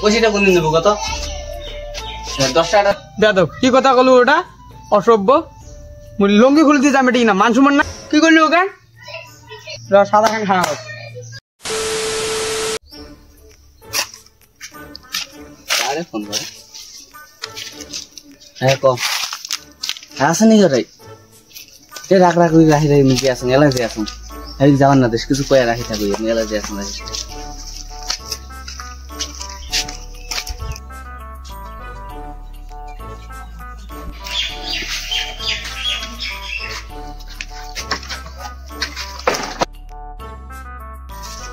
পয়সাটা কোনদিন দেবো কত 10 টাকা বেদব কি কথা কলু ওটা অসভ্য লঙ্গি খুলে দিয়ে যাবে ঠিক না মান সম্মান না কি করলি ওকে সাদা খান খাওয়া আরে ফোন করে হ্যাঁ ক আসেনি রে রাখ রাখ রাখি রাখি মুখে আসেন এলাকায় আসুন যাবার না দেশ কিছু কয়ে রাখি থাকবে এলাকায় আসুন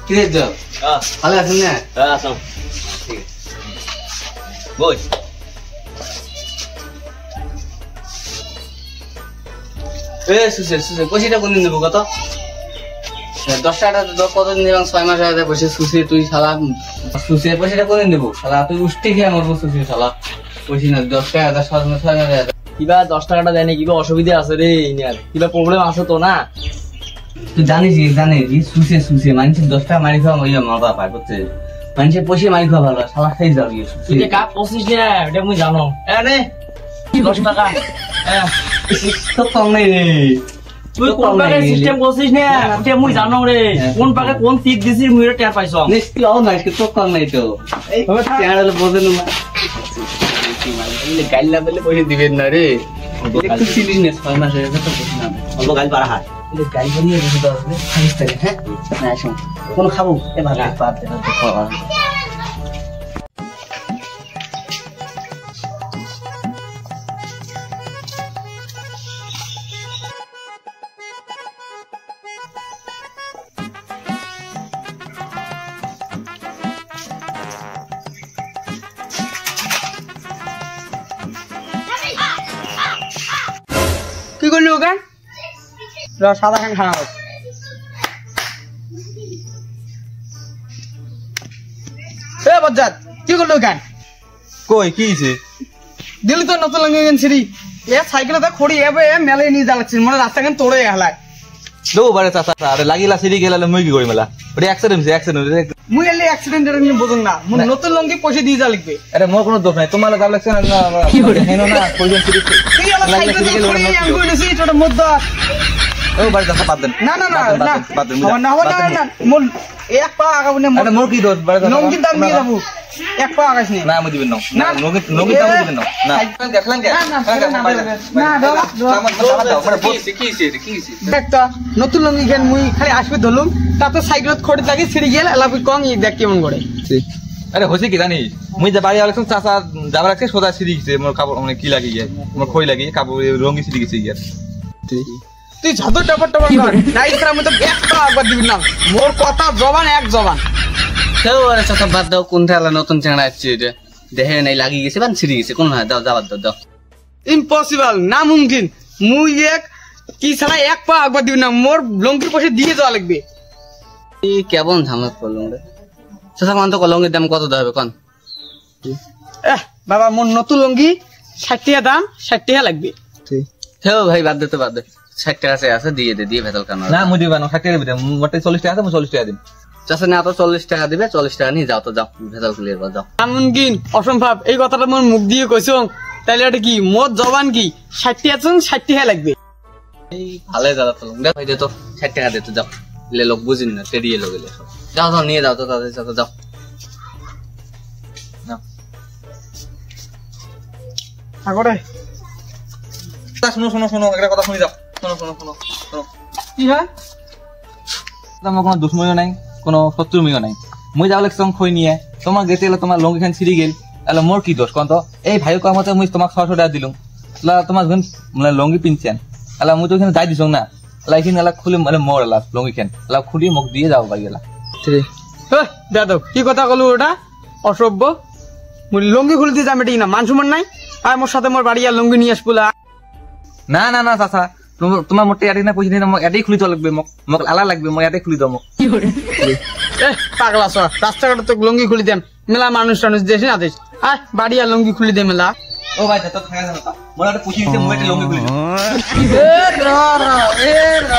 কি রে ভালো আছেন না আসুন ঠিক আছে বই পয়সাটা কোনদিন দেবো কত 10 টাকা কতদিন দেবেন 6 মাস আগে বসে সুসি তুই শালা সুসির পয়সাটা কোনদিন দেবো শালা তুই উষ্টি খেয়ে মরবো সুসি শালা পয়সা না 10 টাকা 6 মাস আগে কিবা 10 টাকাটা দেয়নি কিবা অসুবিধা আছে রে ইয়ার কিবা প্রবলেম আছে তো না তুই জানিস সুসি মানুষের 10 টাকা মারি খাওয়া ওই মজা পায় করতে মানুষের পয়সা মারি খাওয়া ভালো শালা খাই যাবি তুই যে কাপ পঁচিশ না এটা মুই জানো নে 10 টাকা তো কম নাই রে তুই কোন পাকে সিস্টেম করছিস না এটা মুই জানো রে কোন পাকে কোন সিট দিছিস মুই এটা টের পাইছো নিশ্চয় আও না তো কম নাই তো এই চ্যানেলে বোঝেন না গাইলা বলে পয়সা দিবেন না রে একটু সিরিজ নে 6 মাস হয়ে গেছে তো বুঝ না অল্প গাল পারা হাত এই গাল বানিয়ে রেখে দাও খাইস তাই হ্যাঁ না শুন কোন খাবো এ ভাত পাত দে খাওয়া কি করলি ওকে সাদা খান খাওয়া বজ্জাত কি করলি ওকে কই কি হইছে দিল্লি তো নতুন লঙ্গি ছিড়ি এ সাইকেলে তো খড়ি এবে মেলে নিয়ে যাচ্ছিস মনে রাস্তা কেন তোড়ে হেলায় দো বারে চাচা আরে লাগিলা সিরি গেলালে মই কি করি মেলা ওটা অ্যাক্সিডেন্ট মুই এলি অ্যাক্সিডেন্ট এর নিয়ে বুঝুন না মুই নতুন লঙ্গি পয়সা দিয়ে যা লিখবে আরে মোর কোনো দোষ নাই তোমার লাভ লাগছে না কি করে হেনো না কইজন সিরি তুই আমার সাইকেলে খড়ি আমি কইছি এটা মদ্দা ও বারে চাচা বাদ দেন না বাদ দেন না মোর এক পা আগাবনে আরে মোর কি দোষ বারে চাচা লঙ্গি দাম নিয়ে যাবো এক পা আগাস নি না আমি দিবেন না নগি দাম দিবেন না দেখলেন কে দেখ তো নতুন লঙ্গি কেন মুই খালি আসবে ধরলুম তাতে সাইকেলত খড়ি লাগি ছিড়ি গেল এলাপি কম ই দেখ কেমন করে আরে হইছে কি জানিস মুই যে বাড়ি আলেকছন চাচা যাবার লাগছে সোজা সিরি গেছে মোর কাপড় মানে কি লাগি গিয়ে মোর খই লাগি কাপড় রঙি সিরি গেছে গিয়ে তুই যত টপর টপর কর নাইস করে আমি তো একটা একবার দিবি না মোর কথা জবান এক জবান কেউ আরে চাচা বাদ দাও কোন ঠেলা নতুন চ্যাংড়া আসছে এটা দেখে নাই লাগি গেছে বান ছিড়ি গেছে কোন দাও যাবার দাও ইম্পসিবল না মুমকিন মুই এক কি ছাড়া এক পা একবার দিবি না মোর লঙ্কির পয়সা দিয়ে দেওয়া লাগবে এই কেমন ঝামেলা করলাম রে চাচা কোন তো কলঙ্গের দাম কত হবে কোন বাবা মোর নতুন লঙ্গি 60 টাকা দাম 60 টাকা লাগবে হেও ভাই বাদ দে 60 টাকা আছে দিয়ে ভেতল কানা না মুই দিবা না 60 টাকা দিবেন মোটে 40 টাকা আছে মুই 40 টাকা দিন চাচা না তো 40 টাকা দিবে 40 টাকা নিয়ে যাও তো যাও ভেতল ক্লিয়ার কর যাও মুমকিন অসম্ভব এই কথাটা মোর মুখ দিয়ে কইছো তাইলে এটা কি মোর জবান কি 60 টাকা 60 টাকা লাগবে এই ভালো দাদা তো দেখ ভাই দে তো 60 টাকা দে তো যাও লে লোক বুঝিন না টেডিয়ে লোক এলে যাও নিয়ে যাও তো তাদের সাথে যাও না আগরে শুনো একটা কথা শুনি যাও শুনো কি হয় আমার কোনো দুশ্মনীয় নাই কোনো শত্রুমিও নাই মুই যাও লাগছং খই নিয়ে তোমার গেতে এলো তোমার লঙ্গি খান ছিড়ি গেল তাহলে মোর কি দোষ কোন তো এই ভাই কর মতে মুই তোমাক 600 টাকা দিলুম তোমার মানে লঙ্গি পিনছেন আলা মুই তো এখানে যাই দিছং না লাইকিন আলা খুলে মানে মোর আলা লঙ্গি খান আলা খুলি মুখ দিয়ে যাও ভাই গেলা দাদা কি কথা কলু ওটা অসভ্য মুই লঙ্গি খুলে দিয়ে যাবে ঠিক না মান সম্মান নাই আর মোর সাথে মোর বাড়ি আর লঙ্গি নিয়ে আসবো না চাচা তোমার মোটে এটাই না পয়সা নিয়ে মোক এটাই খুলি তো লাগবে মোক আলা লাগবে মই এটাই খুলি দাও মোক পাগলা সর রাস্তাঘাটে তো লঙ্গি খুলি দেম মেলা মানুষ দেশ না দেশ আয় বাড়ি আর লঙ্গি খুলি দে মেলা ও ভাই তো থাকা যাবে মোর একটা পুষি দিতে মই একটা লঙ্গি খুলি এ র